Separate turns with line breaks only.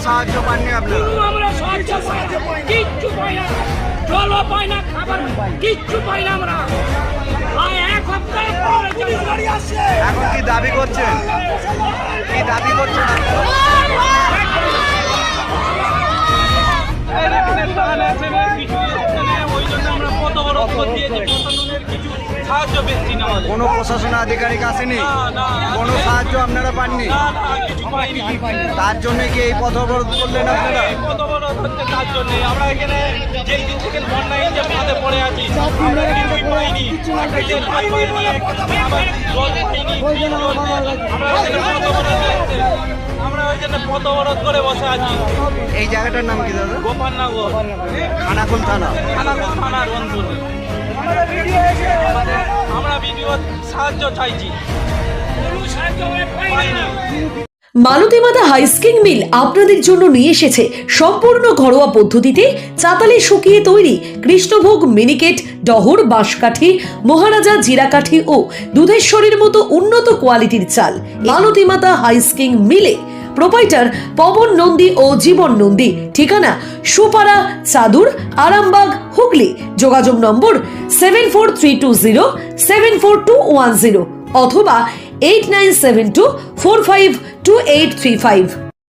সাহায্য পাননি আপনারা?
আমরা সাহায্য কিচ্ছু পাই না, জলও পাই না, খাবার কিচ্ছু পাই না আমরা। এক সপ্তাহ
এখন কি দাবি করছেন? কি দাবি করছেন কোনো প্রশাসন আধিকারিক আসেনি? কোনো সাহায্য আপনারা পাননি? তার জন্য কি এই পথ অবরোধ করলেন আপনারা?
তার জন্য আমরা এখানে যেই দিন থেকে বন্যায় যে বাঁধে পড়ে আছি, আমরা কিছুই পাইনি। আমরা ওই জন্য পথ অবরোধ করে বসে আছি।
এই জায়গাটার নাম কি দাদা?
গোপালনগর,
খানাকুল থানা।
খানাকুল থানার অঞ্চল। আমরা ভিডিও সাহায্য চাইছি, পাইনি।
মালতী মাতা হাইস্কিং মিল আপনাদের জন্য নিয়ে এসেছে সম্পূর্ণ ঘরোয়া পদ্ধতিতে চাতালে শুকিয়ে তৈরি কৃষ্ণভোগ মিনিকেট, ডহর, বাঁশকাঠি, মহারাজা জিরাকাঠি ও দুধেশ্বরীর মতো উন্নত কোয়ালিটির চাল। মালতী মাতা হাইস্কিং মিলে প্রোপাইটার পবন নন্দী ও জীবন নন্দী। ঠিকানা সুপারা, চাদুর, আরামবাগ, হুগলি। যোগাযোগ নম্বর 7432074210 অথবা 8972452835।